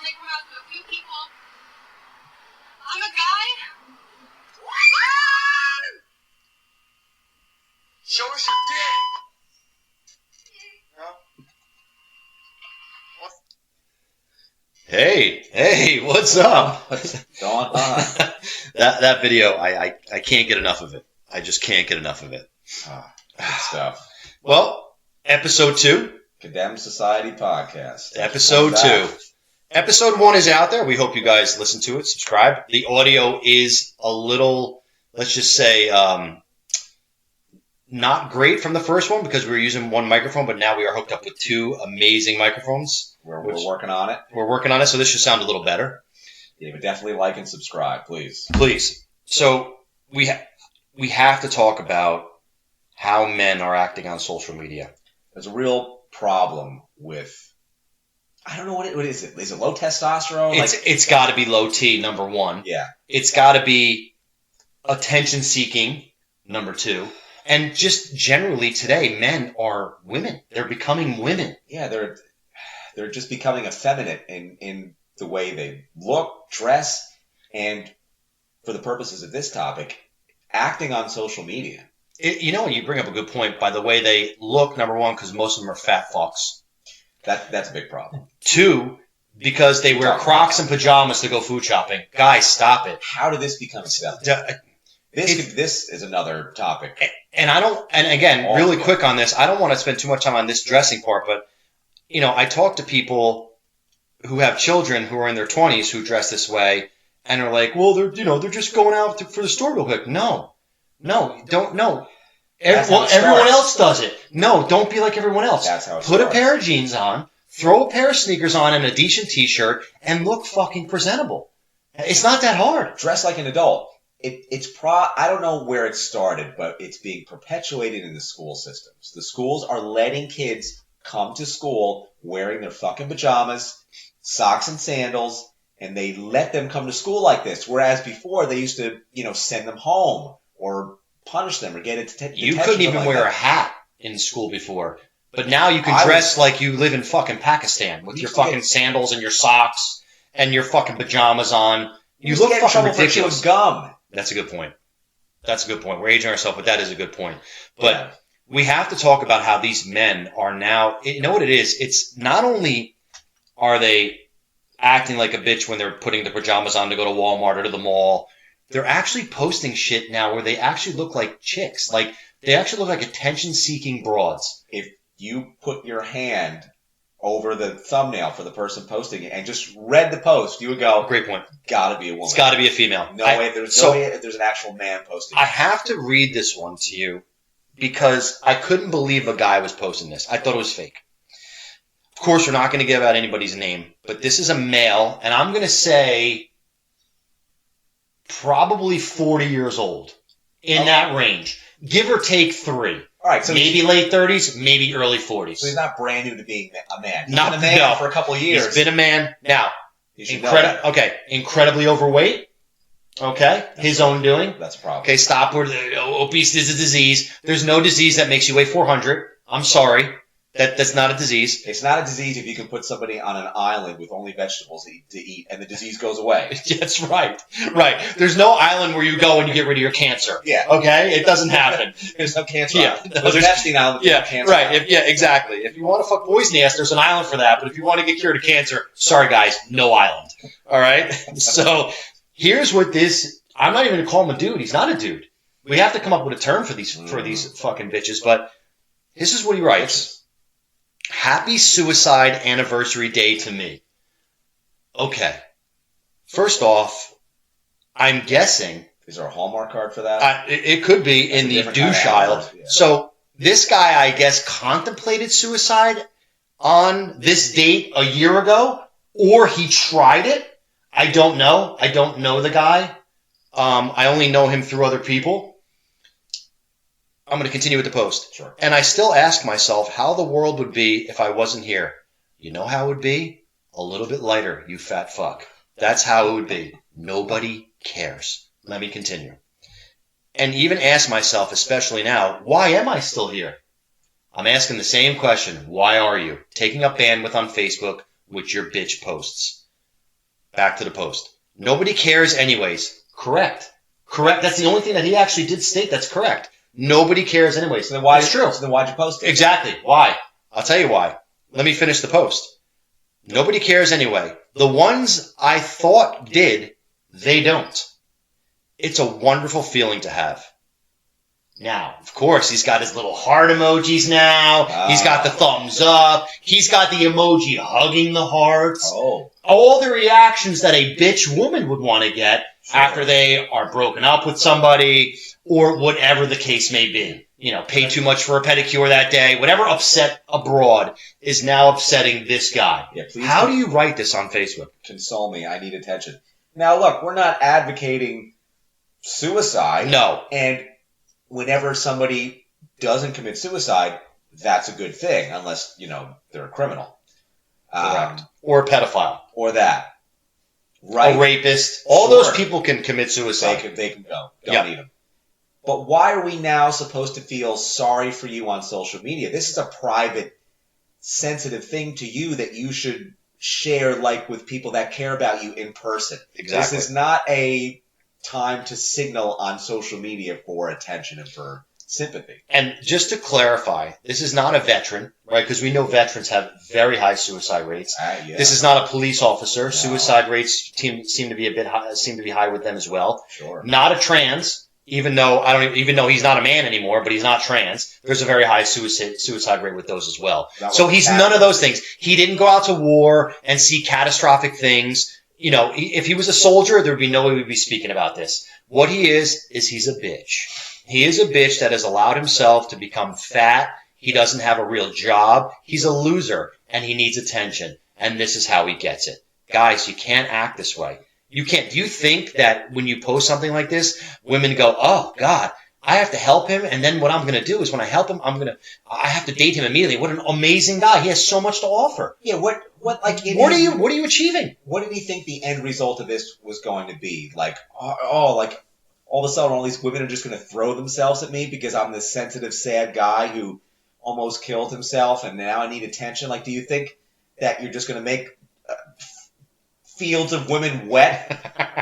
they come out to a few people. I'm a guy. Show us your dick. Hey, what's up? What's going on? that video, I can't get enough of it. I just can't get enough of it. Good stuff. Well, episode 2. Condemned Society Podcast. Episode 2. Episode 1 is out there. We hope you guys listen to it, subscribe. The audio is a little, let's just say, not great from the first one because we were using one microphone, but now we are hooked up with 2 amazing microphones. We're working on it. We're working on it, so this should sound a little better. Yeah, but definitely like and subscribe, please. Please. So we have to talk about how men are acting on social media. There's a real problem with, I don't know what is it? Is it low testosterone? It's got to be low T, number 1. Yeah. It's got to be attention seeking, number 2. And just generally today, men are women. They're becoming women. Yeah, they're just becoming effeminate in the way they look, dress, and for the purposes of this topic, acting on social media. You bring up a good point. By the way they look, number 1, because most of them are fat fucks. That's a big problem. 2, because they wear Crocs and pajamas to go food shopping. Guys, stop it. How did this become accepted? This is another topic. And again, really quick on this, I don't want to spend too much time on this dressing part, but, I talk to people who have children who are in their 20s who dress this way, and are like, well, they're just going out for the store real quick. No, don't, no. Everyone else does it. No, don't be like everyone else. That's how it Put starts. a pair of jeans on, throw a pair of sneakers on and a decent t-shirt, and look fucking presentable. It's not that hard. Dress like an adult. I don't know where it started, but it's being perpetuated in the school systems. The schools are letting kids come to school wearing their fucking pajamas, socks and sandals, and they let them come to school like this. Whereas before they used to, send them home or punish them or get it detention. You couldn't even wear a hat in school before. But now you can dress like you live in fucking Pakistan with your fucking sandals and your socks and your fucking pajamas on. You look fucking ridiculous. Gum. That's a good point. We're aging ourselves, but that is a good point. But we have to talk about how these men are now, you know what it is? It's not only are they acting like a bitch when they're putting the pajamas on to go to Walmart or to the mall, they're actually posting shit now where they actually look like chicks. Like, they actually look like attention-seeking broads. If you put your hand over the thumbnail for the person posting it and just read the post, you would go, great point. Gotta be a woman. It's gotta be a female. No way if there's an actual man posting it. I have to read this one to you because I couldn't believe a guy was posting this. I thought it was fake. Of course, we're not going to give out anybody's name, but this is a male, and I'm going to say probably 40 years old, in that range. Give or take 3. All right, so maybe late 30s, maybe early 40s. So he's not brand new to being a man. He's been a man for a couple of years. He's been a man. Now, incredibly overweight. Okay, his own doing. That's a problem. Okay, stop. Obesity is a disease. There's no disease that makes you weigh 400. I'm sorry. That's not a disease. It's not a disease if you can put somebody on an island with only vegetables to eat and the disease goes away. That's right. Right. There's no island where you go and you get rid of your cancer. Yeah. Okay? It doesn't happen. There's no cancer island. There's Epstein Island. Yeah, cancer right. island. Exactly. If you want to fuck boys' nest, there's an island for that. But if you want to get cured of cancer, sorry, guys, no island. All right? So here's what this... I'm not even going to call him a dude. He's not a dude. We have to come up with a term for these fucking bitches. But this is what he writes. Happy suicide anniversary day to me. Okay. First off, I'm guessing... Is there a Hallmark card for that? It could be in the douche aisle. Yeah. So this guy, I guess, contemplated suicide on this date a year ago, or he tried it. I don't know. I don't know the guy. I only know him through other people. I'm going to continue with the post. Sure. And I still ask myself how the world would be if I wasn't here. You know how it would be? A little bit lighter, you fat fuck. That's how it would be. Nobody cares. Let me continue. And even ask myself, especially now, why am I still here? I'm asking the same question. Why are you taking up bandwidth on Facebook with your bitch posts? Back to the post. Nobody cares anyways. Correct. That's the only thing that he actually did state that's correct. Nobody cares anyways. So then why? It's true. So then why'd you post it? Exactly. Why? I'll tell you why. Let me finish the post. Nobody cares anyway. The ones I thought did, they don't. It's a wonderful feeling to have. Now, of course, he's got his little heart emojis now. He's got the thumbs up. He's got the emoji hugging the hearts. Oh. All the reactions that a bitch woman would want to get Sure. after they are broken up with somebody or whatever the case may be. You know, paid too much for a pedicure that day. Whatever upset abroad is now upsetting this guy. Yeah, please. How do you write this on Facebook? Console me. I need attention. Now, look, we're not advocating suicide. No. And whenever somebody doesn't commit suicide, that's a good thing, unless, they're a criminal. Correct. Or a pedophile. Or that. Right. A rapist. All Sure. those people can commit suicide. They can go. Don't Yeah. need them. But why are we now supposed to feel sorry for you on social media? This is a private, sensitive thing to you that you should share, like, with people that care about you in person. Exactly. This is not a time to signal on social media for attention and for sympathy. And just to clarify, this is not a veteran, right? Because we know veterans have very high suicide rates. Yeah. This is not a police officer. No. Suicide rates seem to be high with them as well. Sure. Not a trans, even though he's not a man anymore, but he's not trans. There's a very high suicide rate with those as well. So he's none of those things. He didn't go out to war and see catastrophic things. You know, if he was a soldier, there would be no way we'd be speaking about this. What he is he's a bitch. He is a bitch that has allowed himself to become fat. He doesn't have a real job. He's a loser, and he needs attention. And this is how he gets it. Guys, you can't act this way. You can't. Do you think that when you post something like this, women go, oh, God, I have to help him, and then what I'm going to do is when I help him, I have to date him immediately. What an amazing guy. He has so much to offer. Yeah, what are you achieving? What did he think the end result of this was going to be? Like, like all of a sudden all these women are just going to throw themselves at me because I'm this sensitive, sad guy who almost killed himself and now I need attention? Like, do you think that you're just going to make fields of women wet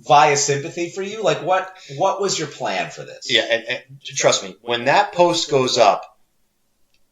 via sympathy for you? Like, what was your plan for this? Yeah, and trust me, when that post goes up,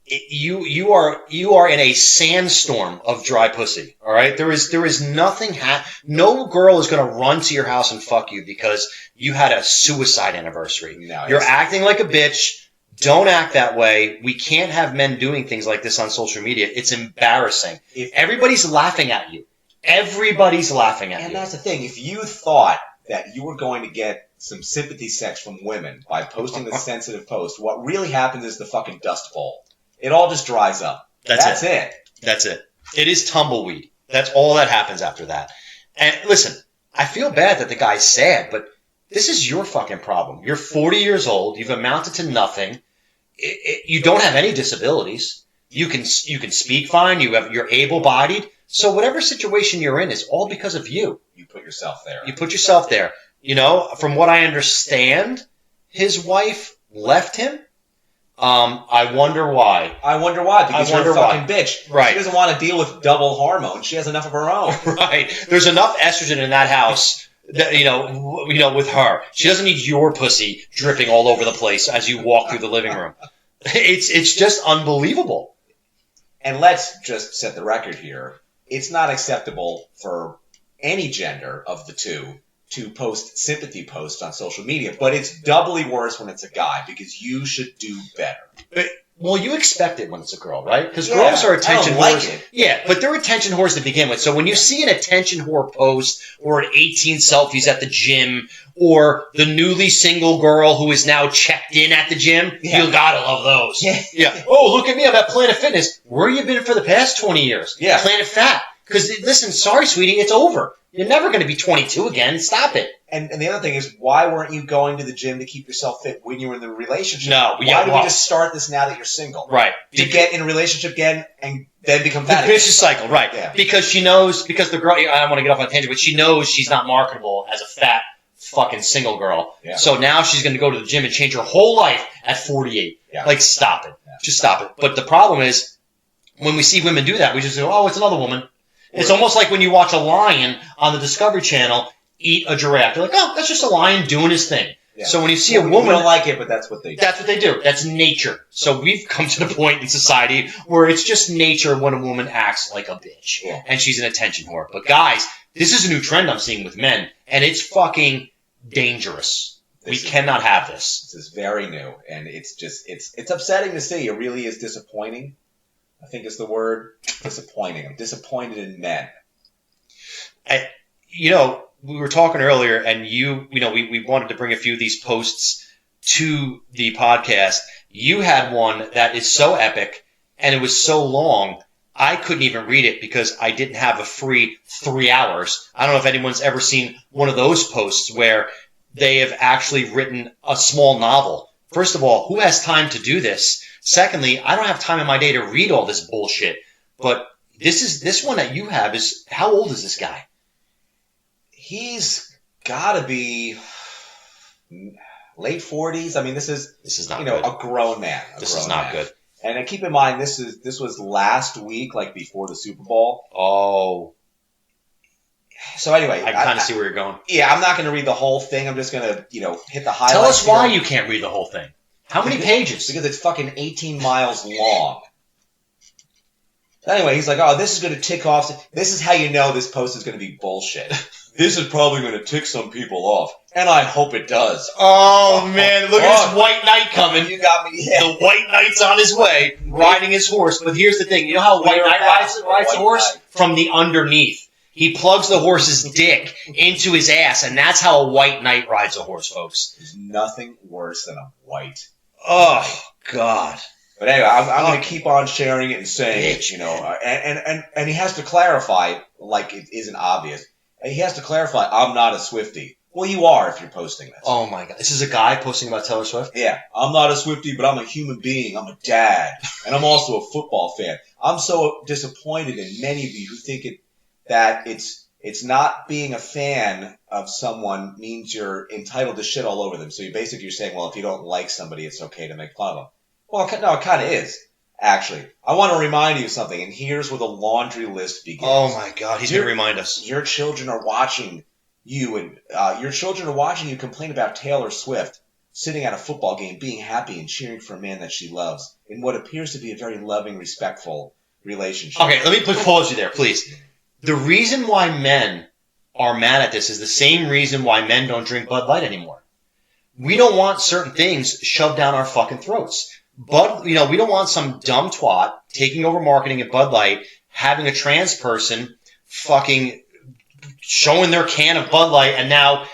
you are in a sandstorm of dry pussy. All right, there is nothing. No girl is going to run to your house and fuck you because you had a suicide anniversary. No, you're acting like a bitch. Don't act that way. We can't have men doing things like this on social media. It's embarrassing. Everybody's laughing at you. Everybody's laughing at you. And that's the thing. If you thought that you were going to get some sympathy sex from women by posting this sensitive post, what really happens is the fucking dust bowl. It all just dries up. That's it. That's it. It is tumbleweed. That's all that happens after that. And listen, I feel bad that the guy's sad, but this is your fucking problem. You're 40 years old. You've amounted to nothing. You don't have any disabilities. You can speak fine. You're able-bodied. So whatever situation you're in is all because of you. You put yourself there. You put yourself there. You know, from what I understand, his wife left him. I wonder why. Because you're a fucking bitch. Right. She doesn't want to deal with double hormones. She has enough of her own. Right. There's enough estrogen in that house that, with her. She doesn't need your pussy dripping all over the place as you walk through the living room. It's just unbelievable. And let's just set the record here. It's not acceptable for any gender of the two to post sympathy posts on social media, but it's doubly worse when it's a guy because you should do better. Well, you expect it when it's a girl, right? Because girls are attention whores. Yeah, but they're attention whores to begin with. So when you see an attention whore post or an 18 selfies at the gym or the newly single girl who is now checked in at the gym, you gotta love those. Yeah. Oh, look at me. I'm at Planet Fitness. Where you been for the past 20 years? Yeah. Planet Fat. Because, listen, sorry, sweetie, it's over. You're never going to be 22 again. Stop it. And the other thing is, why weren't you going to the gym to keep yourself fit when you were in the relationship? No. Why do we just start this now that you're single? Right. To get in a relationship again and then become fat. The vicious cycle, right. Yeah. Because the girl, I don't want to get off on a tangent, but she knows she's not marketable as a fat fucking single girl. Yeah. So now she's going to go to the gym and change her whole life at 48. Yeah. Like, stop it. Yeah. Just stop it. But the problem is, when we see women do that, we just go, oh, it's another woman. It's almost like when you watch a lion on the Discovery Channel eat a giraffe. You're like, oh, that's just a lion doing his thing. Yeah. So when you see a We woman, don't like it, but that's what they do. that's what they do. That's nature. So we've come to the point in society where it's just nature when a woman acts like a bitch. Yeah. And she's an attention whore. But guys, this is a new trend I'm seeing with men, and it's fucking dangerous. We cannot have this. This is very new, and it's upsetting to see. It really is disappointing. I think is the word. Disappointing. I'm disappointed in men. We were talking earlier, and we wanted to bring a few of these posts to the podcast. You had one that is so epic, and it was so long, I couldn't even read it because I didn't have a free 3 hours. I don't know if anyone's ever seen one of those posts where they have actually written a small novel. First of all, who has time to do this? Secondly, I don't have time in my day to read all this bullshit. But this one that you have is, how old is this guy? He's got to be late 40s. I mean, this is not good. a grown man. This is not good. And keep in mind, this was last week, like before the Super Bowl. Oh. So anyway, I kind of see where you're going. Yeah, I'm not going to read the whole thing. I'm just going to, hit the highlights. Tell us why you can't read the whole thing. How many pages? Because it's fucking 18 miles long. Anyway, he's like, oh, this is going to tick off. This is how you know this post is going to be bullshit. This is probably going to tick some people off. And I hope it does. Oh, man. Look at this white knight coming. You got me. Yeah. The white knight's on his way, riding his horse. But here's the thing. You know how white knight rides a horse? From the underneath. He plugs the horse's dick into his ass, and that's how a white knight rides a horse, folks. There's nothing worse than a white. Oh, God. But anyway, I'm going to keep on sharing it and saying it, and he has to clarify, like it isn't obvious. He has to clarify, I'm not a Swiftie. Well, you are if you're posting this. Oh, my God. This is a guy posting about Taylor Swift? Yeah. I'm not a Swiftie, but I'm a human being. I'm a dad. And I'm also a football fan. I'm so disappointed in many of you who think that it's not being a fan of someone means you're entitled to shit all over them. So you're saying, well, if you don't like somebody, it's okay to make fun of them. Well, no, it kind of is, actually. I want to remind you of something, and here's where the laundry list begins. Oh, my God. He's going to remind us. Your children are watching you, and your children are watching you complain about Taylor Swift sitting at a football game, being happy and cheering for a man that she loves in what appears to be a very loving, respectful relationship. Okay, let me pause you there, please. The reason why men are mad at this is the same reason why men don't drink Bud Light anymore. We don't want certain things shoved down our fucking throats. We don't want some dumb twat taking over marketing at Bud Light, having a trans person fucking showing their can of Bud Light, and now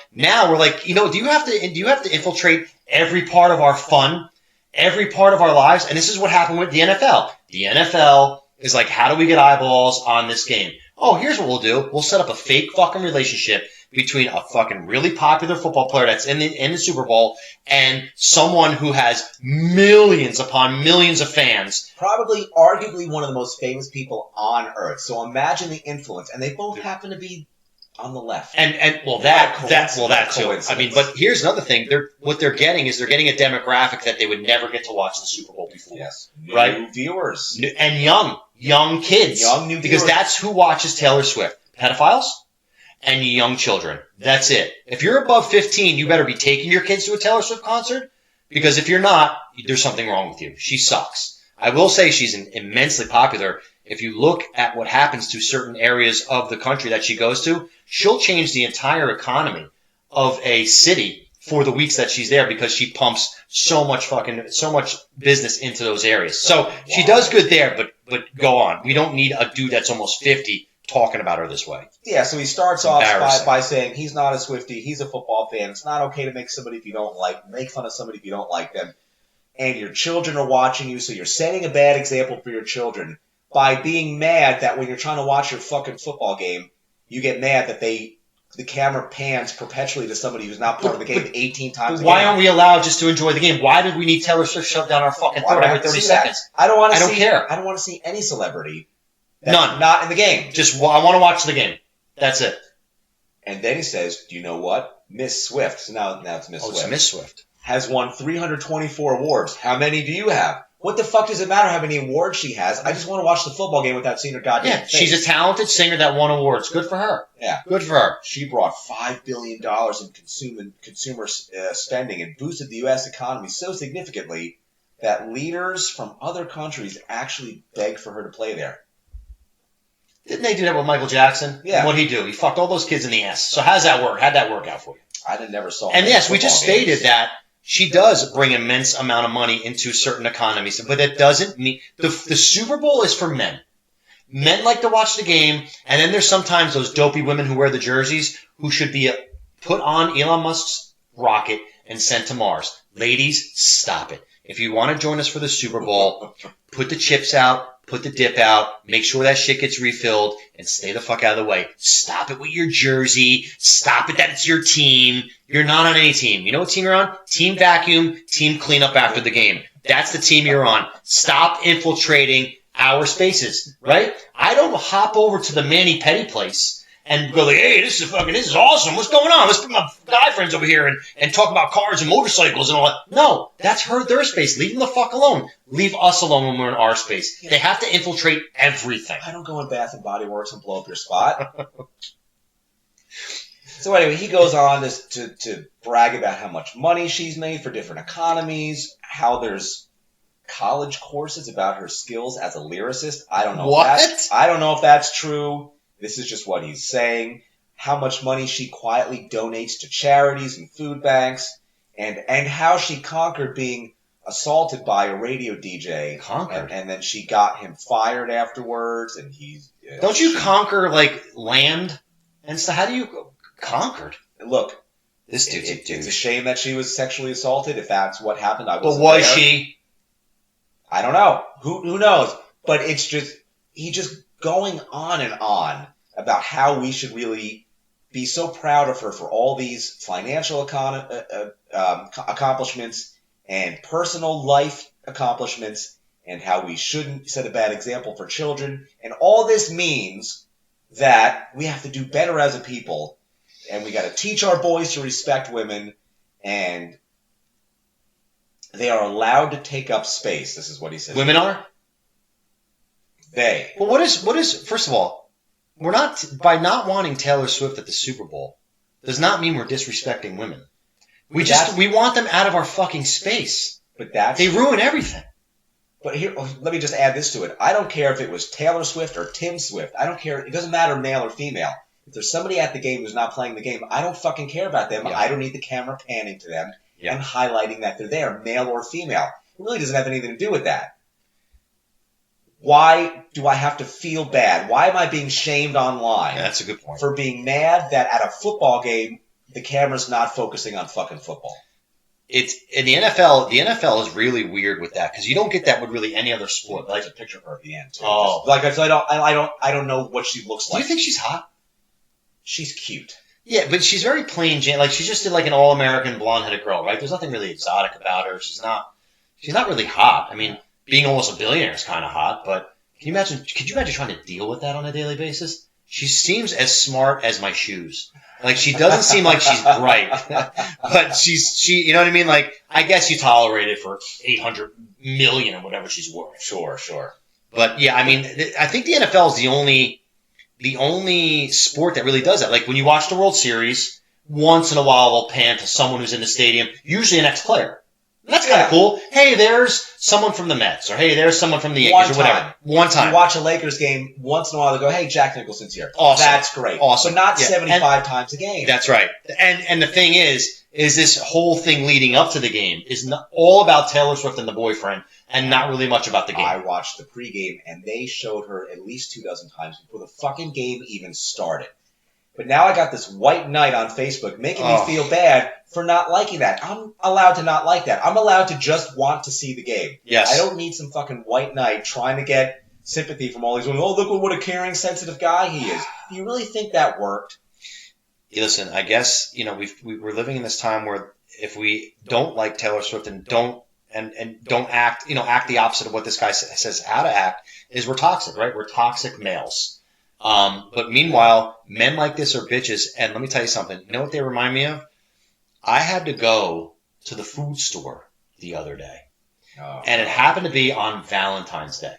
we're like, do you have to infiltrate every part of our fun, every part of our lives? And this is what happened with the NFL. The NFL is like, how do we get eyeballs on this game? Oh, here's what we'll do. We'll set up a fake fucking relationship between a fucking really popular football player that's in the Super Bowl and someone who has millions upon millions of fans. Probably, arguably, one of the most famous people on earth. So imagine the influence, and they both happen to be on the left. And that too. I mean, but here's another thing. What they're getting is a demographic that they would never get to watch the Super Bowl before. Yes, right? New viewers and young kids, young new viewers, because that's who watches Taylor Swift. Pedophiles and young children. That's it. If you're above 15, you better be taking your kids to a Taylor Swift concert, because if you're not, there's something wrong with you. She sucks. I will say she's immensely popular. If you look at what happens to certain areas of the country that she goes to, she'll change the entire economy of a city for the weeks that she's there, because she pumps so much business into those areas. So she does good there, but go on. We don't need a dude that's almost 50 talking about her this way. Yeah, so he starts off by saying he's not a Swiftie, he's a football fan. It's not okay to make fun of somebody if you don't like them. And your children are watching you, so you're setting a bad example for your children by being mad that when you're trying to watch your fucking football game, you get mad that the camera pans perpetually to somebody who's not part of the game 18 times a game. Why aren't we allowed just to enjoy the game? Why did we need Taylor Swift shoved down our fucking throat every 30 seconds? I don't care. I don't want to see any celebrity None. Not in the game. I want to watch the game. That's it. And then he says, do you know what? Miss Swift. So now it's Miss Swift. It's Miss Swift. Has won 324 awards. How many do you have? What the fuck does it matter how many awards she has? I just want to watch the football game without seeing her goddamn Yeah, face. she's a talented singer that won awards. Good for her. Yeah. Good for her. She brought $5 billion in consumer spending and boosted the U.S. economy so significantly that leaders from other countries actually begged for her to play there. Didn't they do that with Michael Jackson? Yeah. What'd he do? He fucked all those kids in the ass. So how's that work? How'd that work out for you? I never saw. And yes, we just football games. stated that she does bring immense amount of money into certain economies, but that doesn't mean the Super Bowl is for men. Men like to watch the game, and then there's sometimes those dopey women who wear the jerseys who should be put on Elon Musk's rocket and sent to Mars. Ladies, stop it. If you want to join us for the Super Bowl, put the chips out, put the dip out, make sure that shit gets refilled, and stay the fuck out of the way. Stop it with your jersey. Stop it that it's your team. You're not on any team. You know what team you're on? Team vacuum, team cleanup after the game. That's the team you're on. Stop infiltrating our spaces, right? I don't hop over to the Manny Petty place and go like, hey, this is awesome. What's going on? Let's bring my guy friends over here and talk about cars and motorcycles and all that. No, that's their space. Leave them the fuck alone. Leave us alone when we're in our space. They have to infiltrate everything. I don't go in Bath and Body Works and blow up your spot. So anyway, he goes on to brag about how much money she's made for different economies, how there's college courses about her skills as a lyricist. I don't know. I don't know if that's true. This is just what he's saying. How much money she quietly donates to charities and food banks, and how she conquered being assaulted by a radio DJ. Conquered? And then she got him fired afterwards, and he's... Don't you conquer, like, land and stuff? How do you... Conquered? Look, This dude's a dude. it's a shame that she was sexually assaulted. If that's what happened, I wasn't But was there. she? I don't know. Who knows? But it's just he just going on and on about how we should really be so proud of her for all these financial accomplishments and personal life accomplishments, and how we shouldn't set a bad example for children. And all this means that we have to do better as a people, and we got to teach our boys to respect women, and they are allowed to take up space. This is what he says. Women are? They. Well, what is, first of all, we're not, by not wanting Taylor Swift at the Super Bowl, does not mean we're disrespecting women. We want them out of our fucking space. But that's... They ruin everything. But here, let me just add this to it. I don't care if it was Taylor Swift or Tim Swift. I don't care. It doesn't matter male or female. If there's somebody at the game who's not playing the game, I don't fucking care about them. Yeah. I don't need the camera panning to them Yeah. and highlighting that they're there, male or female. It really doesn't have anything to do with that. Why do I have to feel bad? Why am I being shamed online Yeah, that's a good point. for being mad that at a football game the camera's not focusing on fucking football? It's in the NFL. The NFL is really weird with that because you don't get that with really any other sport. Like Like, a picture of her at the end too. Oh. Like I said, I don't know what she looks do like. you think she's hot? She's cute? Yeah, but she's very plain Jane. Like, she just did like an all-American blonde-headed girl, right? There's nothing really exotic about her. She's not really hot. I mean, being almost a billionaire is kind of hot, but could you imagine trying to deal with that on a daily basis? She seems as smart as my shoes. Like, she doesn't seem like she's bright, but she, you know what I mean? Like, I guess you tolerate it for 800 million or whatever she's worth. Sure. But yeah, I mean, I think the NFL is the only sport that really does that. Like, when you watch the World Series, once in a while they'll pan to someone who's in the stadium, usually an ex-player. And that's kind of cool. Hey, there's someone from the Mets, or hey, there's someone from the Yankees, or whatever. One time. You watch a Lakers game, once in a while they go, hey, Jack Nicholson's here. Awesome. That's great. Awesome. But not Yeah. 75 times a game. That's right. And the thing is this whole thing leading up to the game is not all about Taylor Swift and the boyfriend, and not really much about the game. I watched the pregame, and they showed her at least 24 times before the fucking game even started. But now I got this white knight on Facebook making me feel bad for not liking that. I'm allowed to not like that. I'm allowed to just want to see the game. Yes. I don't need some fucking white knight trying to get sympathy from all these women. Oh, look what a caring, sensitive guy he is. Do you really think that worked? Listen, I guess, we're living in this time where if we don't like Taylor Swift and don't act, act the opposite of what this guy says how to act, is we're toxic, right? We're toxic males. But meanwhile, men like this are bitches. And let me tell you something. You know what they remind me of? I had to go to the food store the other day. Oh. And it happened to be on Valentine's Day.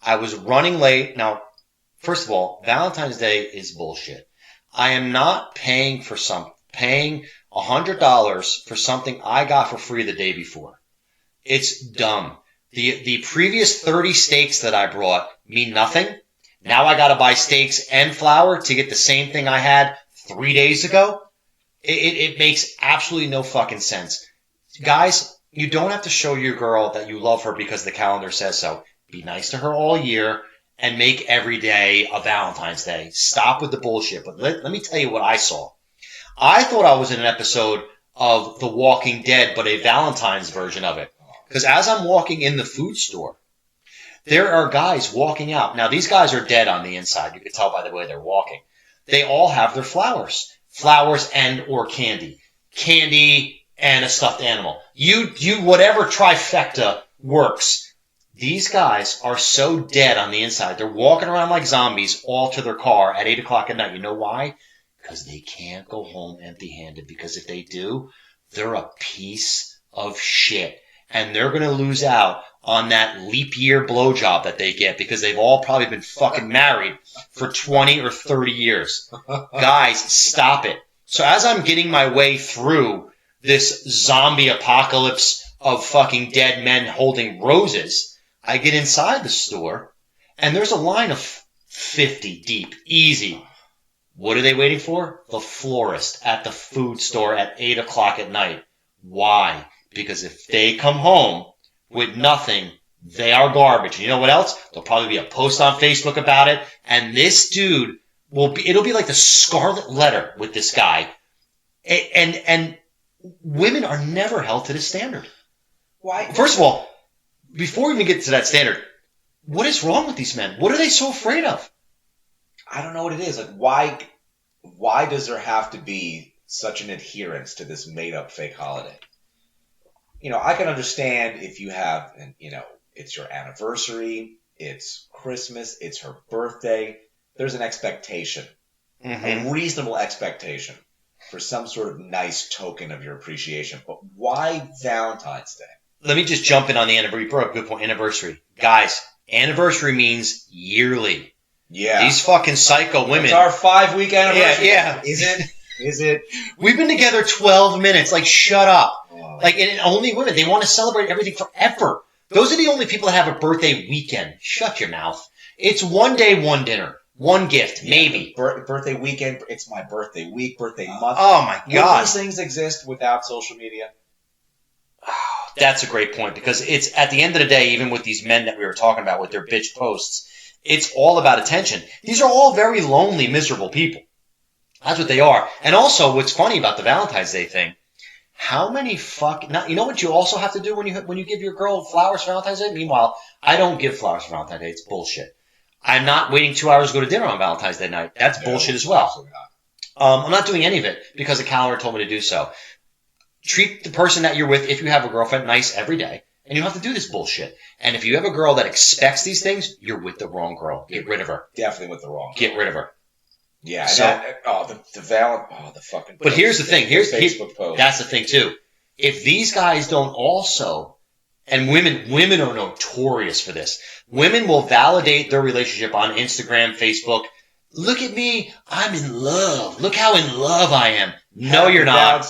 I was running late. Now, first of all, Valentine's Day is bullshit. I am not paying $100 for something I got for free the day before. It's dumb. The previous 30 steaks that I brought mean nothing. Now I got to buy steaks and flour to get the same thing I had 3 days ago. It makes absolutely no fucking sense. Guys, you don't have to show your girl that you love her because the calendar says so. Be nice to her all year and make every day a Valentine's Day. Stop with the bullshit. But let me tell you what I saw. I thought I was in an episode of The Walking Dead, but a Valentine's version of it. Because as I'm walking in the food store, there are guys walking out. Now, these guys are dead on the inside. You can tell by the way they're walking. They all have their flowers. Flowers and or candy. Candy and a stuffed animal. You whatever trifecta works. These guys are so dead on the inside. They're walking around like zombies all to their car at 8 o'clock at night. You know why? Because they can't go home empty-handed. Because if they do, they're a piece of shit. And they're going to lose out on that leap year blowjob that they get because they've all probably been fucking married for 20 or 30 years. Guys, stop it. So as I'm getting my way through this zombie apocalypse of fucking dead men holding roses, I get inside the store and there's a line of 50 deep. Easy. What are they waiting for? The florist at the food store at 8 o'clock at night. Why? Because if they come home with nothing, they are garbage. And you know what else? There'll probably be a post on Facebook about it. And this dude it'll be like the scarlet letter with this guy. And women are never held to this standard. Why? First of all, before we even get to that standard, what is wrong with these men? What are they so afraid of? I don't know what it is. Like, why does there have to be such an adherence to this made-up fake holiday? You know, I can understand if you have, it's your anniversary, it's Christmas, it's her birthday. There's an expectation, a reasonable expectation for some sort of nice token of your appreciation. But why Valentine's Day? Let me just jump in on the anniversary. Good point. Anniversary. Guys, anniversary means yearly. Yeah. These fucking psycho women. It's our 5-week anniversary. Yeah. Is it? We've been together 12 minutes. Like, shut up. And only women, they want to celebrate everything forever. Those are the only people that have a birthday weekend. Shut your mouth. It's one day, one dinner, one gift, maybe. Birthday weekend, it's my birthday week, birthday month. Oh my God. Would these things exist without social media? That's a great point because it's at the end of the day, even with these men that we were talking about with their bitch posts, it's all about attention. These are all very lonely, miserable people. That's what they are. And also, what's funny about the Valentine's Day thing, how many you know what you also have to do when you give your girl flowers for Valentine's Day? Meanwhile, I don't give flowers for Valentine's Day. It's bullshit. I'm not waiting 2 hours to go to dinner on Valentine's Day night. That's bullshit as well. I'm not doing any of it because the calendar told me to do so. Treat the person that you're with, if you have a girlfriend, nice every day. And you don't have to do this bullshit. And if you have a girl that expects these things, you're with the wrong girl. Get rid of her. Definitely with the wrong girl. Get rid of her. Yeah. So, the fucking. But here's the thing. Here's Facebook post. That's the thing too. If these guys don't also, and women are notorious for this. Women will validate their relationship on Instagram, Facebook. Look at me. I'm in love. Look how in love I am. No, you're not.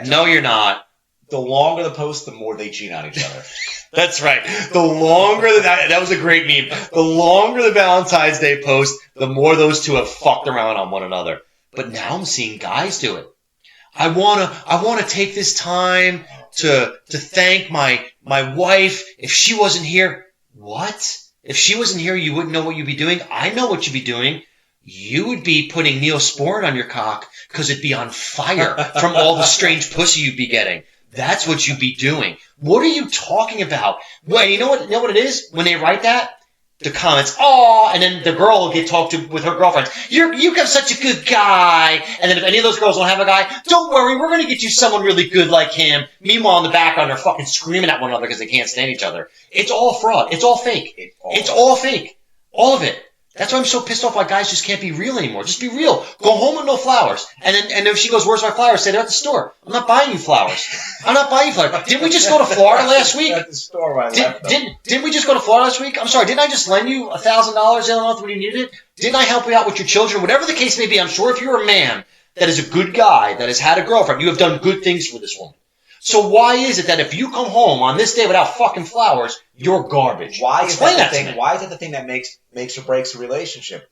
No, you're not. The longer the post, the more they cheat on each other. That's right. The longer that was a great meme. The longer the Valentine's Day post, the more those two have fucked around on one another. But now I'm seeing guys do it. I wanna take this time to thank my wife. If she wasn't here, what? If she wasn't here, you wouldn't know what you'd be doing. I know what you'd be doing. You would be putting Neosporin on your cock because it'd be on fire from all the strange pussy you'd be getting. That's what you'd be doing. What are you talking about? Well, you know what it is? When they write that, the comments, oh, and then the girl will get talked to with her girlfriends. You got such a good guy. And then if any of those girls don't have a guy, don't worry, we're going to get you someone really good like him. Meanwhile, in the background, they're fucking screaming at one another because they can't stand each other. It's all fraud. It's all fake. It's all fake. All of it. That's why I'm so pissed off why guys just can't be real anymore. Just be real. Go home with no flowers. And if she goes, where's my flowers? Say, they're at the store. I'm not buying you flowers. I'm not buying you flowers. Didn't we just go to Florida last week? At the store where I left them. Didn't we just go to Florida last week? I'm sorry, didn't I just lend you $1,000 the other month when you needed it? Didn't I help you out with your children? Whatever the case may be, I'm sure if you're a man that is a good guy, that has had a girlfriend, you have done good things for this woman. So why is it that if you come home on this day without fucking flowers, you're garbage? Why is Explain that the to me. thing? Why is that the thing that makes or breaks a relationship?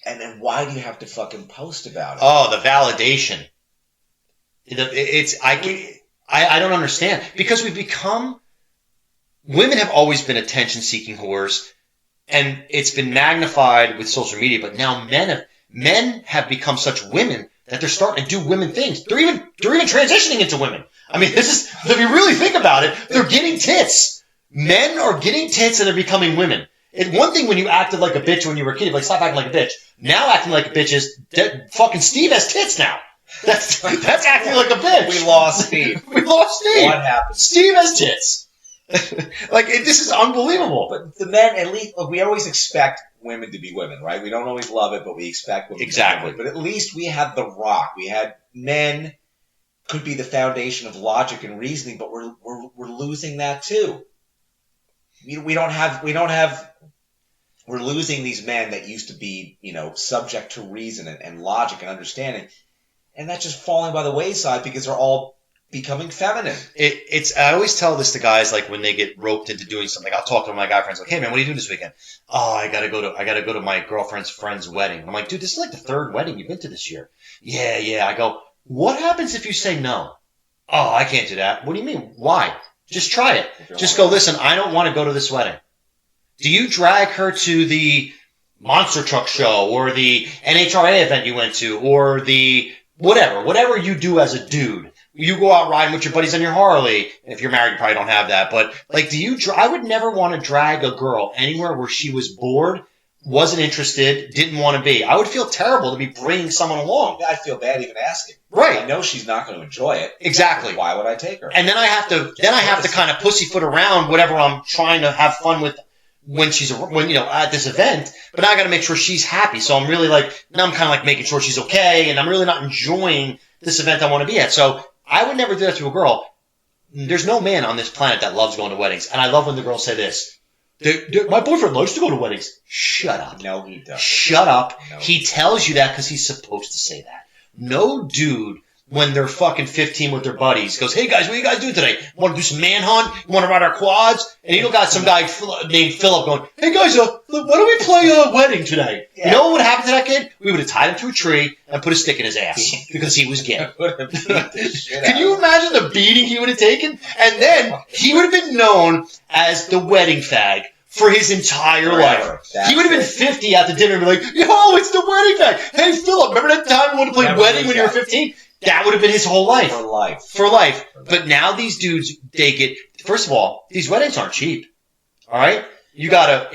And then why do you have to fucking post about it? Oh, the validation. I don't understand. Because we've become, women have always been attention-seeking whores, and it's been magnified with social media, but now men have become such women that they're starting to do women things. They're even transitioning into women. I mean, if you really think about it, they're getting tits. Men are getting tits and they're becoming women. And one thing when you acted like a bitch when you were a kid, you're like, stop acting like a bitch. Now acting like a bitch is fucking Steve has tits now. That's acting like a bitch. We lost Steve. We lost Steve. What happened? Steve has tits. This is unbelievable. But the men, at least, look, we always expect women to be women, right? We don't always love it, but we expect women Exactly. to be women. But at least we had The Rock. We had men could be the foundation of logic and reasoning, but we're losing that too. We're losing these men that used to be, subject to reason and logic and understanding. And that's just falling by the wayside because they're all becoming feminine. I always tell this to guys, like, when they get roped into doing something. I'll talk to my guy friends, like, hey man, what are you doing this weekend? Oh, I gotta go to my girlfriend's friend's wedding. I'm like, dude, this is like the third wedding you've been to this year. Yeah. I go, what happens if you say no? Oh, I can't do that. What do you mean? Why? Just try it. Just go, listen, I don't want to go to this wedding. Do you drag her to the monster truck show or the NHRA event you went to or the whatever you do as a dude? You go out riding with your buddies on your Harley. If you're married, you probably don't have that. But I would never want to drag a girl anywhere where she was bored, wasn't interested, didn't want to be. I would feel terrible to be bringing someone along. I'd feel bad even asking. Right. I know she's not going to enjoy it. Exactly. Why would I take her? And then I have to kind of pussyfoot around whatever I'm trying to have fun with when at this event. But now I got to make sure she's happy. So I'm really now I'm kind of like making sure she's okay, and I'm really not enjoying this event I want to be at. So I would never do that to a girl. There's no man on this planet that loves going to weddings, and I love when the girls say this. My boyfriend likes to go to weddings. Shut up. No, he doesn't. Shut up. No. He tells you that because he's supposed to say that. No dude, when they're fucking 15 with their buddies, goes, hey guys, what you guys doing today? Want to do some manhunt? Want to ride our quads? And you got some guy named Philip going, hey guys, why don't we play a wedding today? Yeah. You know what would happen to that kid? We would have tied him to a tree and put a stick in his ass because he was gay. Can you imagine the beating he would have taken? And then he would have been known as the wedding fag for his entire life. He would have been 50 at the dinner and be like, yo, it's the wedding fag. Hey, Philip, remember that time you wanted to play wedding when you were 15? That would have been his whole life. For life. But now these dudes, first of all, these weddings aren't cheap. All right? You gotta,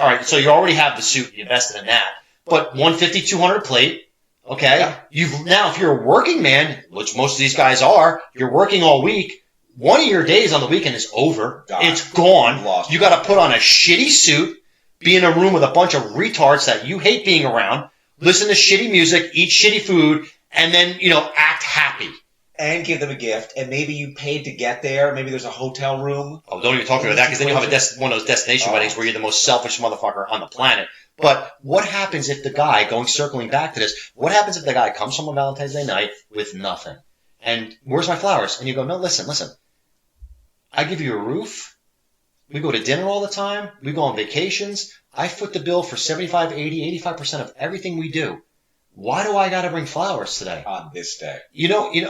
all right, so you already have the suit, you invested in that. But $150, $200 a plate. Okay? Yeah. Now, if you're a working man, which most of these guys are, you're working all week, one of your days on the weekend is over. It's gone. You got to put on a shitty suit, be in a room with a bunch of retards that you hate being around, listen to shitty music, eat shitty food, and then, act happy. And give them a gift. And maybe you paid to get there. Maybe there's a hotel room. Oh, don't even talk about that, because then you'll have one of those destination weddings where you're the most selfish motherfucker on the planet. But what happens if the guy, circling back to this, what happens if the guy comes home on Valentine's Day night with nothing? And where's my flowers? And you go, no, listen. I give you a roof. We go to dinner all the time. We go on vacations. I foot the bill for 75, 80, 85% of everything we do. Why do I got to bring flowers today? On this day.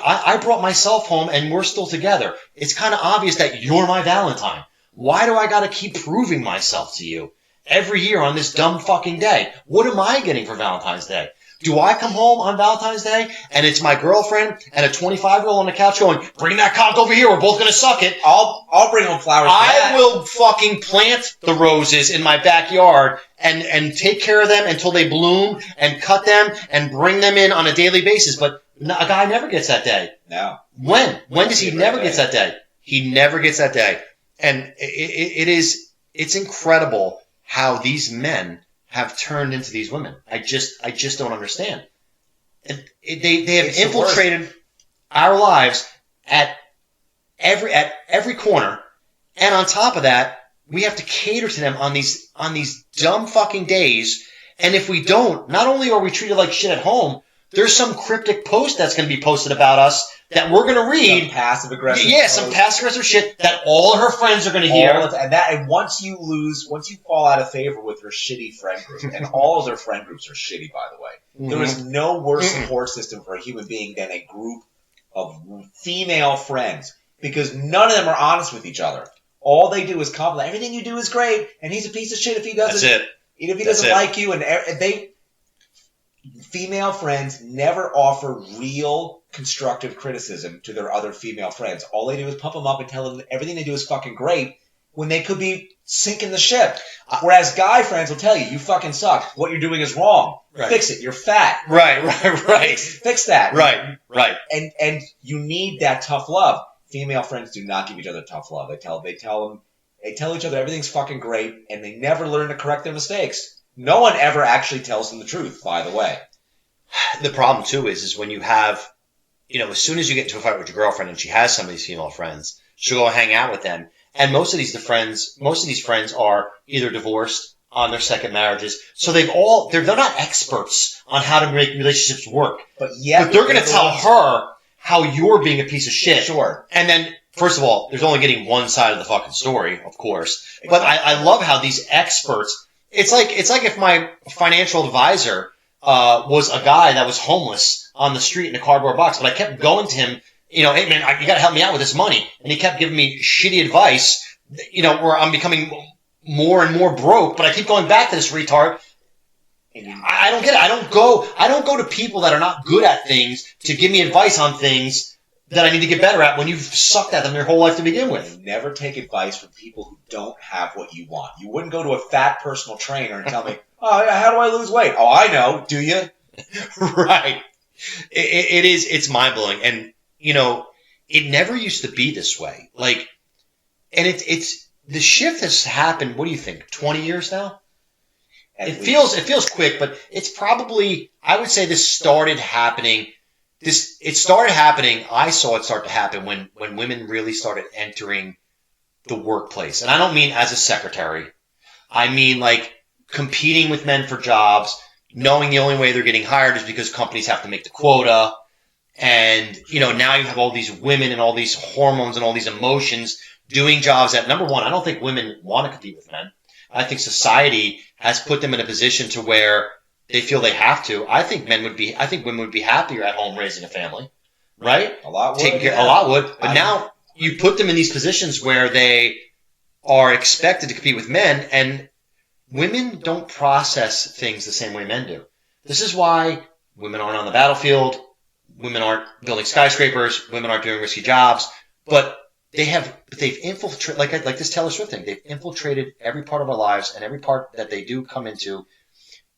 I brought myself home and we're still together. It's kind of obvious that you're my Valentine. Why do I got to keep proving myself to you every year on this dumb fucking day? What am I getting for Valentine's Day? Do I come home on Valentine's Day and it's my girlfriend and a 25-year-old on the couch going, bring that cock over here, we're both going to suck it. I'll bring home flowers. I will fucking plant the roses in my backyard and take care of them until they bloom and cut them and bring them in on a daily basis. But a guy never gets that day. No. When does he never get that day? He never gets that day. And it's incredible how these men have turned into these women. I just don't understand. And they have It's the infiltrated our lives at every corner, and on top of that, we have to cater to them on these dumb fucking days. And if we don't, not only are we treated like shit at home, there's some cryptic post that's going to be posted about us that we're going to read. Some passive aggressive. Yeah, some passive aggressive shit that all her friends are going to hear. And once you fall out of favor with her shitty friend group, and all of their friend groups are shitty, by the way. There is no worse support system for a human being than a group of female friends, because none of them are honest with each other. All they do is compliment. Everything you do is great, and he's a piece of shit if he doesn't. That's it. Even if he doesn't like you, and female friends never offer real constructive criticism to their other female friends. All they do is pump them up and tell them everything they do is fucking great when they could be sinking the ship. Whereas guy friends will tell you, you fucking suck. What you're doing is wrong. Right. Fix it. You're fat. Right. Fix that. Right. And you need that tough love. Female friends do not give each other tough love. They tell each other everything's fucking great, and they never learn to correct their mistakes. No one ever actually tells them the truth, by the way. The problem, too, is when you have, as soon as you get into a fight with your girlfriend and she has some of these female friends, she'll go hang out with them. And most of these friends are either divorced, on their second marriages. So they're not experts on how to make relationships work. But they're going to tell her how you're being a piece of shit. Sure. And then, first of all, there's only getting one side of the fucking story, of course. But I love how these experts, it's like if my financial advisor was a guy that was homeless on the street in a cardboard box, but I kept going to him, hey man, you gotta help me out with this money. And he kept giving me shitty advice, where I'm becoming more and more broke, but I keep going back to this retard. I don't get it. I don't go to people that are not good at things to give me advice on things that I need to get better at when you've sucked at them your whole life to begin with. You never take advice from people who don't have what you want. You wouldn't go to a fat personal trainer and tell me, oh, how do I lose weight? Oh, I know. Do you? Right. It's mind-blowing. And, it never used to be this way. And it's the shift has happened, what do you think, 20 years now? It feels quick, but it's probably, I would say this started happening. It started happening. I saw it start to happen when women really started entering the workplace. And I don't mean as a secretary. I mean competing with men for jobs, knowing the only way they're getting hired is because companies have to make the quota. And, now you have all these women and all these hormones and all these emotions doing jobs that, number one, I don't think women want to compete with men. I think society has put them in a position to where they feel they have to. I think women would be happier at home raising a family, right? A lot would. Taking care, a lot would. But now you put them in these positions where they are expected to compete with men, and women don't process things the same way men do. This is why women aren't on the battlefield. Women aren't building skyscrapers. Women aren't doing risky jobs. But they've infiltrated, like this Taylor Swift thing, they've infiltrated every part of our lives, and every part that they do come into.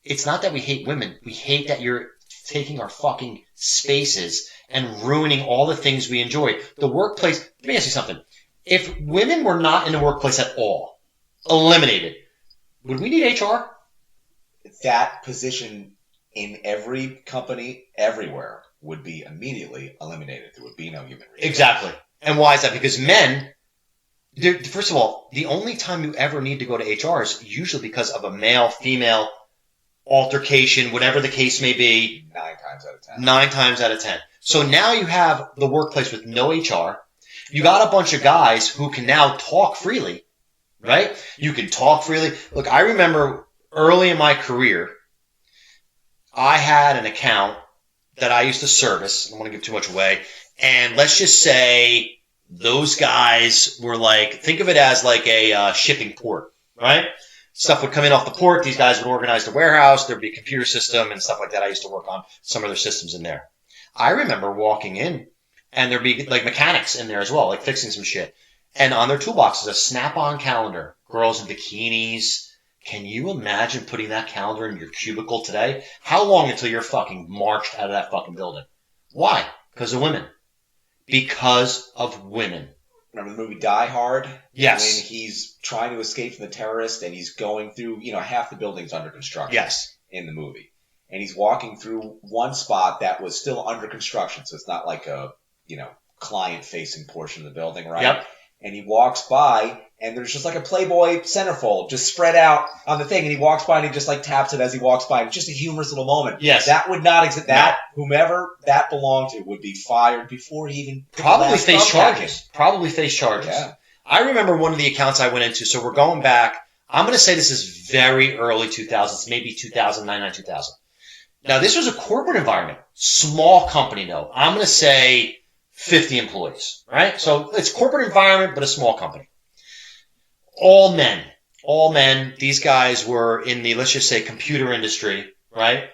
It's not that we hate women. We hate that you're taking our fucking spaces and ruining all the things we enjoy. The workplace, let me ask you something. If women were not in the workplace at all, eliminated, would we need HR? That position in every company, everywhere, would be immediately eliminated. There would be no human resources. Exactly. And why is that? Because men, first of all, the only time you ever need to go to HR is usually because of a male-female altercation, whatever the case may be. 9 times out of 10. 9 times out of 10. So now you have the workplace with no HR. You got a bunch of guys who can now talk freely, right? You can talk freely. Look, I remember early in my career, I had an account that I used to service. I don't want to give too much away. And let's just say those guys were think of it as a shipping port, right? Stuff would come in off the port. These guys would organize the warehouse. There'd be a computer system and stuff like that. I used to work on some of their systems in there. I remember walking in, and there'd be mechanics in there as well, fixing some shit. And on their toolbox is a Snap-on calendar. Girls in bikinis. Can you imagine putting that calendar in your cubicle today? How long until you're fucking marched out of that fucking building? Why? Because of women. Because of women. remember the movie Die Hard? Yes. When he's trying to escape from the terrorist and he's going through, half the building's under construction. Yes. In the movie. And he's walking through one spot that was still under construction, so it's not like a, client-facing portion of the building, right? Yep. And he walks by, and there's just like a Playboy centerfold just spread out on the thing, and he walks by and he just like taps it as he walks by. Just a humorous little moment. Yes. That would not exist. Whomever that belonged to would be fired before he even probably face charges. Probably face charges. Yeah. I remember one of the accounts I went into. So we're going back. I'm going to say this is very early 2000s, maybe 2009, 2000. Now this was a corporate environment, small company though. I'm going to say 50 employees, right? So it's corporate environment, but a small company. All men. These guys were in the, let's just say, computer industry, right?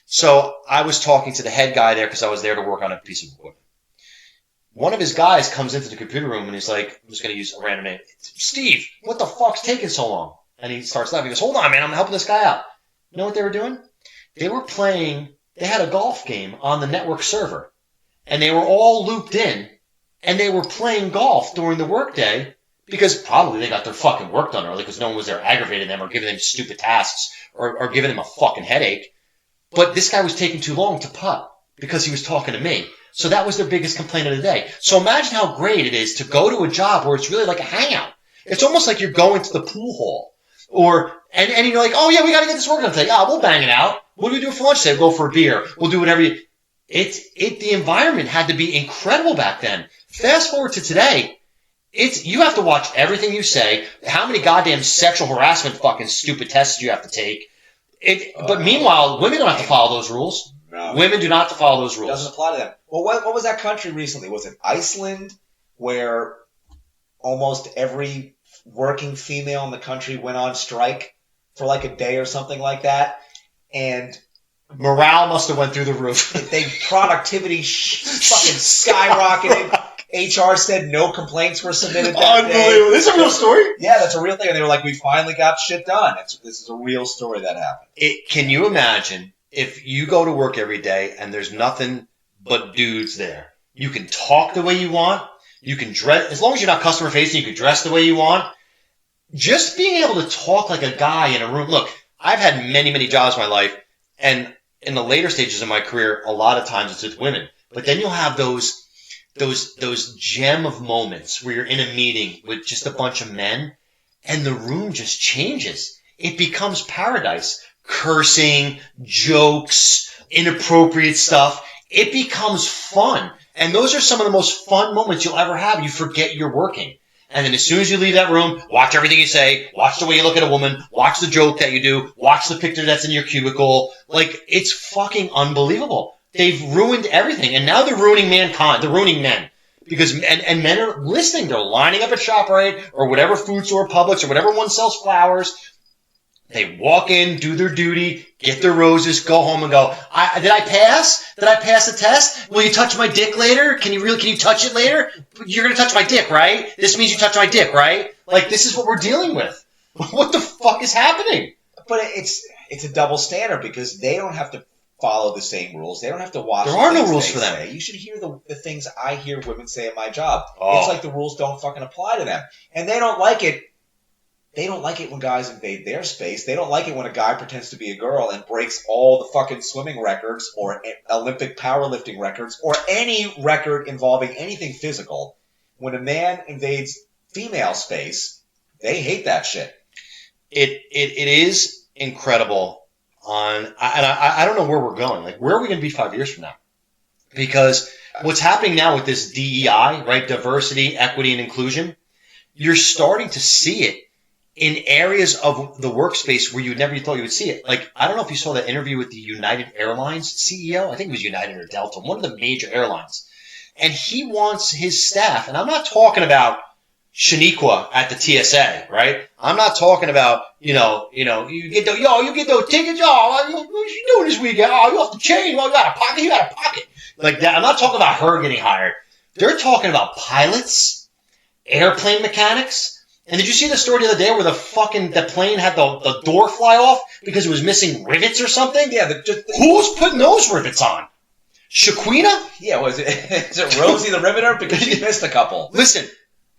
So I was talking to the head guy there because I was there to work on a piece of equipment. One of his guys comes into the computer room and he's like, I'm just going to use a random name. Steve, what the fuck's taking so long? And he starts laughing. He goes, hold on, man. I'm helping this guy out. You know what they were doing? They had a golf game on the network server. And they were all looped in, and they were playing golf during the workday because probably they got their fucking work done early because no one was there aggravating them or giving them stupid tasks or giving them a fucking headache. But this guy was taking too long to putt because he was talking to me. So that was their biggest complaint of the day. So imagine how great it is to go to a job where it's really like a hangout. It's almost like you're going to the pool hall. And you're like, oh yeah, we got to get this work done today. We'll bang it out. What do we do for lunch today? We'll go for a beer. We'll do whatever the environment had to be incredible back then. Fast forward to today, you have to watch everything you say, how many goddamn sexual harassment fucking stupid tests you have to take. But meanwhile, women don't have to follow those rules. No. Women do not have to follow those rules. It doesn't apply to them. Well, what was that country recently? Was it Iceland, where almost every working female in the country went on strike for like a day or something like that? And morale must have went through the roof. Productivity fucking skyrocketed. HR said no complaints were submitted that day. Unbelievable. This is a real story? Yeah, that's a real thing. And they were like, we finally got shit done. This is a real story that happened. Can you imagine if you go to work every day and there's nothing but dudes there? You can talk the way you want. You can dress, as long as you're not customer facing, you can dress the way you want. Just being able to talk like a guy in a room. Look, I've had many, many jobs in my life, and in the later stages of my career, a lot of times it's with women. But then you'll have those gem of moments where you're in a meeting with just a bunch of men, and the room just changes. It becomes paradise. Cursing, jokes, inappropriate stuff. It becomes fun. And those are some of the most fun moments you'll ever have. You forget you're working. And then as soon as you leave that room, watch everything you say, watch the way you look at a woman, watch the joke that you do, watch the picture that's in your cubicle. Like, it's fucking unbelievable. They've ruined everything. And now they're ruining mankind. They're ruining men. Because, and men are listening. They're lining up at ShopRite or whatever food store, Publix, or whatever one sells flowers. They walk in, do their duty, get their roses, go home and go, did I pass? Did I pass the test? Will you touch my dick later? Can you touch it later? You're going to touch my dick, right? This means you touch my dick, right? Like, this is what we're dealing with. What the fuck is happening? But it's a double standard because they don't have to follow the same rules. They don't have to watch. There are no rules for them. You should hear the things I hear women say in my job. Oh. It's like the rules don't fucking apply to them. And they don't like it. They don't like it when guys invade their space. They don't like it when a guy pretends to be a girl and breaks all the fucking swimming records or Olympic powerlifting records or any record involving anything physical. When a man invades female space, they hate that shit. It is incredible. I don't know where we're going. Like, where are we going to be 5 years from now? Because what's happening now with this DEI, right? Diversity, equity, and inclusion. You're starting to see it in areas of the workspace where you never thought you would see it. Like, I don't know if you saw that interview with the United Airlines CEO. I think it was United or Delta, one of the major airlines. And he wants his staff, and I'm not talking about Shaniqua at the TSA, right? I'm not talking about, you get those tickets, what you doing this weekend? You off the chain, you got a pocket. Like that. I'm not talking about her getting hired. They're talking about pilots, airplane mechanics. And did you see the story the other day where the plane had the door fly off because it was missing rivets or something? Yeah. Who's putting those rivets on? Shaquina? Yeah, is it Rosie the Riveter? Because she missed a couple. Listen,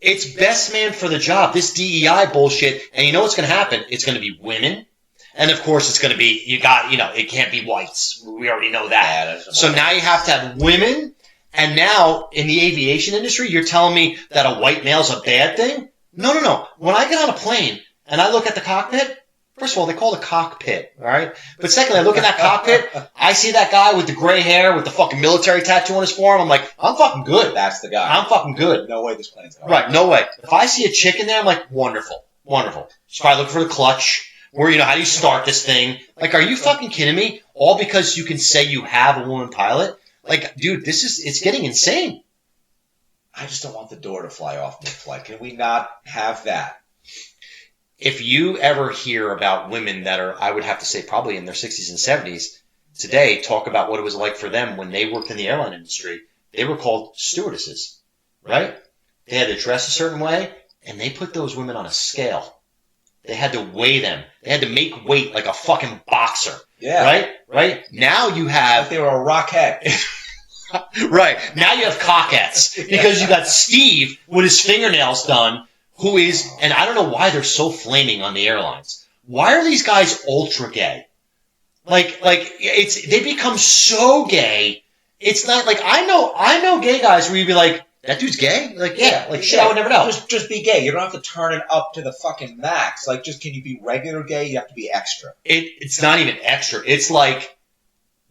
It's best man for the job. This DEI bullshit. And you know what's going to happen? It's going to be women. And of course, it's going to be, it can't be whites. We already know that. So now you have to have women. And now in the aviation industry, you're telling me that a white male's a bad thing? No. When I get on a plane and I look at the cockpit, first of all, they call it a cockpit, all right? But secondly, I look at that cockpit, I see that guy with the gray hair with the fucking military tattoo on his forearm. I'm like, I'm fucking good. That's the guy. I'm fucking good. No way this plane's going. Right, no way. If I see a chick in there, I'm like, wonderful. She's probably looking for the clutch. Or, how do you start this thing? Like, are you fucking kidding me? All because you can say you have a woman pilot? Like, dude, it's getting insane. I just don't want the door to fly off mid-flight. Can we not have that? If you ever hear about women that are, I would have to say probably in their 60s and 70s, today talk about what it was like for them when they worked in the airline industry, they were called stewardesses, right? They had to dress a certain way, and they put those women on a scale. They had to weigh them. They had to make weight like a fucking boxer. Yeah. Right? Now you have... They were a rockhead. Right. Now you have cockettes. Because you got Steve with his fingernails done, who is... And I don't know why they're so flaming on the airlines. Why are these guys ultra gay? They become so gay. It's not like... I know gay guys where you'd be like, that dude's gay? Like, yeah. Like, shit, I would never know. Just be gay. You don't have to turn it up to the fucking max. Like, can you be regular gay? You have to be extra. It's not even extra. It's like,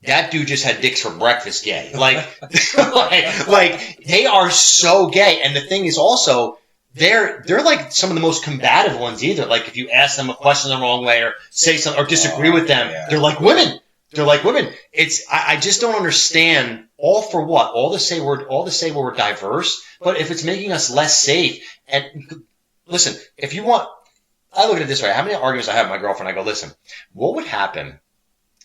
that dude just had dicks for breakfast gay. Like, they are so gay. And the thing is also, they're like some of the most combative ones either. Like, if you ask them a question the wrong way or say something or disagree with them, they're like women. I just don't understand. All for what? All to say we're diverse, but if it's making us less safe, and listen, if you want, I look at it this way, how many arguments I have with my girlfriend, I go, listen, what would happen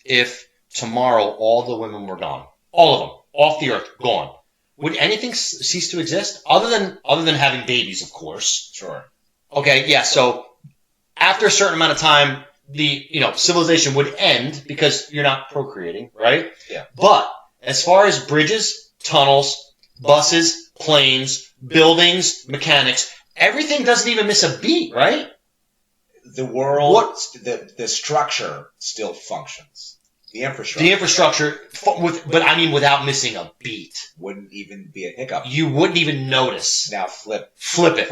if tomorrow all the women were gone? All of them, off the earth, gone. Would anything cease to exist? Other than having babies, of course. Sure. Okay, yeah, so after a certain amount of time, the civilization would end because you're not procreating, right? Yeah. But as far as bridges, tunnels, buses, planes, buildings, mechanics, everything doesn't even miss a beat, right? The world, the structure still functions. The infrastructure. But I mean without missing a beat. Wouldn't even be a hiccup. You wouldn't even notice. Now flip it.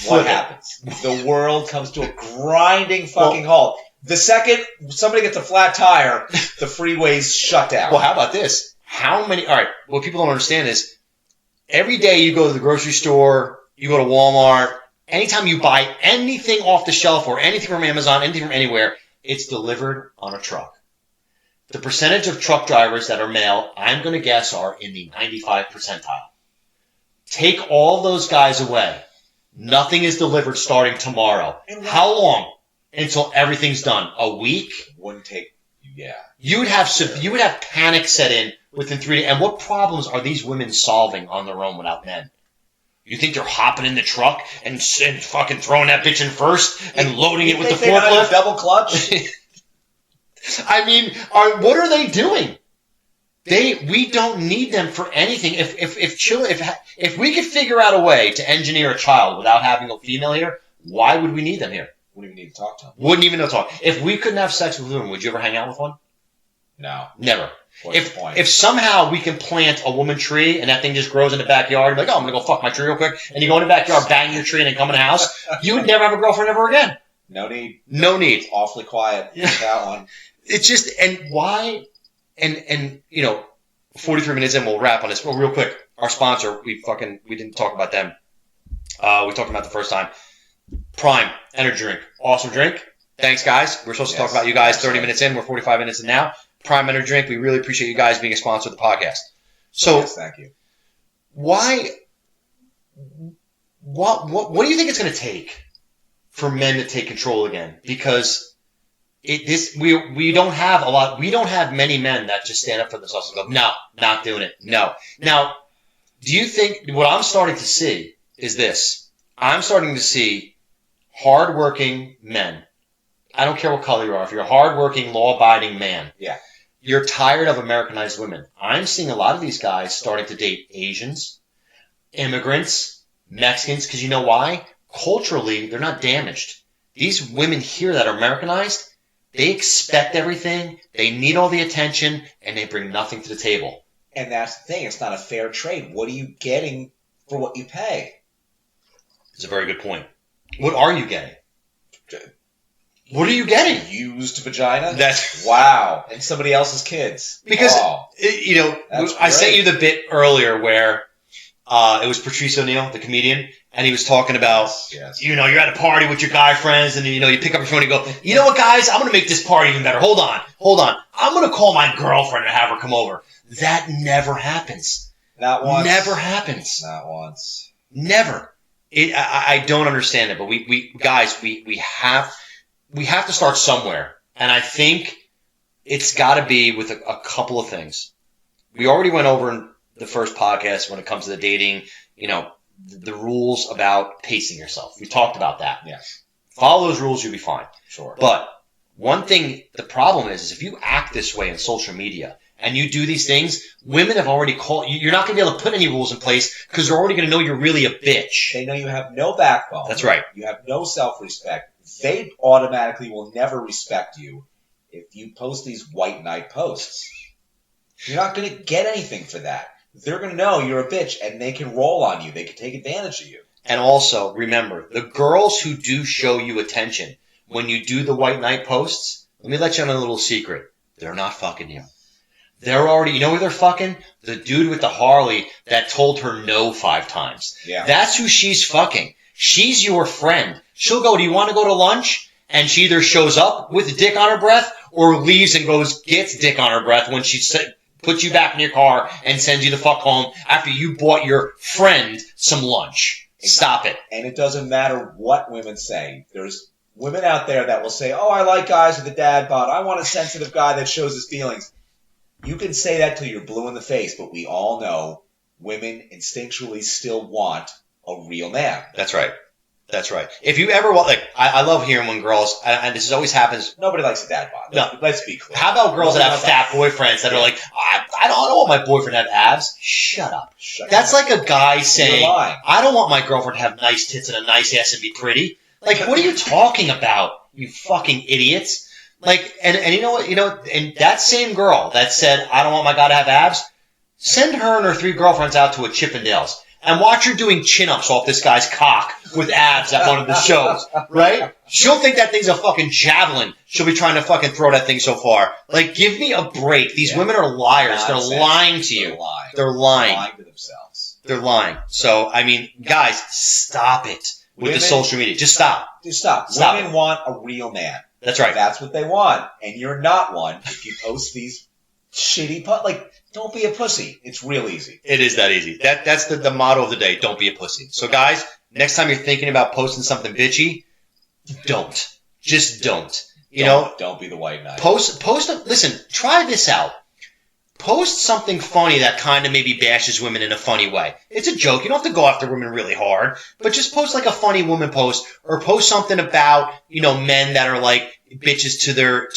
What happens? The world comes to a grinding fucking halt. The second somebody gets a flat tire, the freeway's shut down. Well, how about this? All right, what people don't understand is every day you go to the grocery store, you go to Walmart, anytime you buy anything off the shelf or anything from Amazon, anything from anywhere, it's delivered on a truck. The percentage of truck drivers that are male, I'm going to guess, are in the 95th percentile. Take all those guys away. Nothing is delivered starting tomorrow. How long until everything's done? A week? Wouldn't take, yeah. You would have panic set in within 3 days. And what problems are these women solving on their own without men? You think they're hopping in the truck and fucking throwing that bitch in first and loading it with the forklift? Double clutch? I mean, what are they doing? We don't need them for anything. If we could figure out a way to engineer a child without having a female here, why would we need them here? Wouldn't even need to talk to them. Wouldn't even know to talk. If we couldn't have sex with women, would you ever hang out with one? No. Never. What's the point? If somehow we can plant a woman tree and that thing just grows in the backyard, you're like, oh, I'm going to go fuck my tree real quick, and you go in the backyard, bang your tree, and then come in the house, you would never have a girlfriend ever again. No need. It's awfully quiet. Yeah. That one. It's just, and why, and 43 minutes in, we'll wrap on this. Well, real quick, our sponsor, we didn't talk about them. We talked about the first time. Prime Energy Drink. Awesome drink. Thanks, guys. We're supposed to talk about you guys 30 minutes in. We're 45 minutes in now. Prime Energy Drink. We really appreciate you guys being a sponsor of the podcast. So, yes, thank you. What do you think it's going to take for men to take control again? Because we don't have a lot. We don't have many men that just stand up for themselves and go, no, not doing it. No. Now, do you think what I'm starting to see is this? I'm starting to see hardworking men. I don't care what color you are. If you're a hardworking, law-abiding man, yeah, you're tired of Americanized women. I'm seeing a lot of these guys starting to date Asians, immigrants, Mexicans, because you know why? Culturally, they're not damaged. These women here that are Americanized, they expect everything, they need all the attention, and they bring nothing to the table. And that's the thing. It's not a fair trade. What are you getting for what you pay? It's a very good point. What are you getting? What are you getting? Used vagina? That's wow. And somebody else's kids. because Oh, I sent you the bit earlier where it was Patrice O'Neal, the comedian, and he was talking about yes. you're at a party with your guy friends, and you pick up your phone and you go, you know what, guys, I'm gonna make this party even better. Hold on, I'm gonna call my girlfriend and have her come over. That never happens. Not once. Never happens. Not once. Never. I don't understand it, but we have to start somewhere, and I think it's got to be with a couple of things. We already went over in the first podcast when it comes to the dating, the rules about pacing yourself. We talked about that. Yes. Follow those rules, you'll be fine. Sure. But one thing, the problem is if you act this way on social media and you do these things, women have already called you. You're not going to be able to put any rules in place because they're already going to know you're really a bitch. They know you have no backbone. That's right. You have no self-respect. They automatically will never respect you if you post these white knight posts. You're not going to get anything for that. They're going to know you're a bitch, and they can roll on you. They can take advantage of you. And also, remember, the girls who do show you attention, when you do the white knight posts, let me let you in a little secret. They're not fucking you. They're already, you know who they're fucking? The dude with the Harley that told her no 5 times. Yeah. That's who she's fucking. She's your friend. She'll go, do you want to go to lunch? And she either shows up with dick on her breath or leaves and gets dick on her breath when she puts you back in your car and sends you the fuck home after you bought your friend some lunch. Stop it. And it doesn't matter what women say. There's women out there that will say, oh, I like guys with a dad bod. I want a sensitive guy that shows his feelings. You can say that till you're blue in the face, but we all know women instinctually still want a real man. That's right. That's right. If you ever want, I love hearing when girls, and this always happens. Nobody likes a dad bod. No. Let's be clear. How about girls that have fat boyfriends that are like, I don't want my boyfriend to have abs? Shut up. That's like a guy saying, I don't want my girlfriend to have nice tits and a nice ass and be pretty. Like, what are you talking about, you fucking idiots? Like, and you know what, and that same girl that said, I don't want my guy to have abs, send her and her 3 girlfriends out to a Chippendales and watch her doing chin-ups off this guy's cock with abs at one of the shows, right? She'll think that thing's a fucking javelin. She'll be trying to fucking throw that thing so far. Like, give me a break. These women are liars. Nonsense. They're lying to you. They're lying. They're lying to themselves. They're lying. So, I mean, guys, stop it with the social media. Just stop. Just stop. Stop Women it. want a real man. That's right. That's what they want. And you're not one if you post these shitty don't be a pussy. It's real easy. It is that easy. That's the motto of the day. Don't be a pussy. So, guys, next time you're thinking about posting something bitchy, don't. Just don't. Don't be the white knight. Listen, try this out. Post something funny that kind of maybe bashes women in a funny way. It's a joke. You don't have to go after women really hard, but just post like a funny woman post, or post something about, men that are like bitches to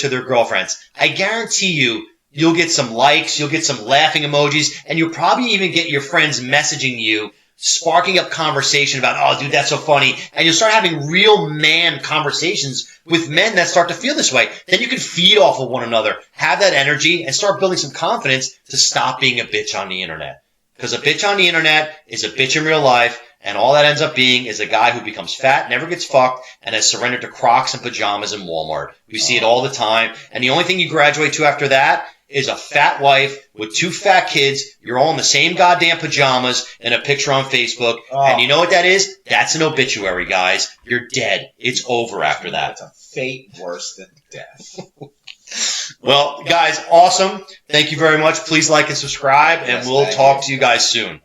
their girlfriends. I guarantee you'll get some likes, you'll get some laughing emojis, and you'll probably even get your friends messaging you, sparking up conversation about, oh, dude, that's so funny. And you'll start having real man conversations with men that start to feel this way. Then you can feed off of one another, have that energy, and start building some confidence to stop being a bitch on the internet. Because a bitch on the internet is a bitch in real life, and all that ends up being is a guy who becomes fat, never gets fucked, and has surrendered to Crocs and pajamas in Walmart. We see it all the time. And the only thing you graduate to after that is a fat wife with 2 fat kids. You're all in the same goddamn pajamas and a picture on Facebook. Oh. And you know what that is? That's an obituary, guys. You're dead. It's over after that. It's a fate worse than death. Well, guys, awesome. Thank you very much. Please like and subscribe, and Yes, we'll thank talk you. to you guys soon.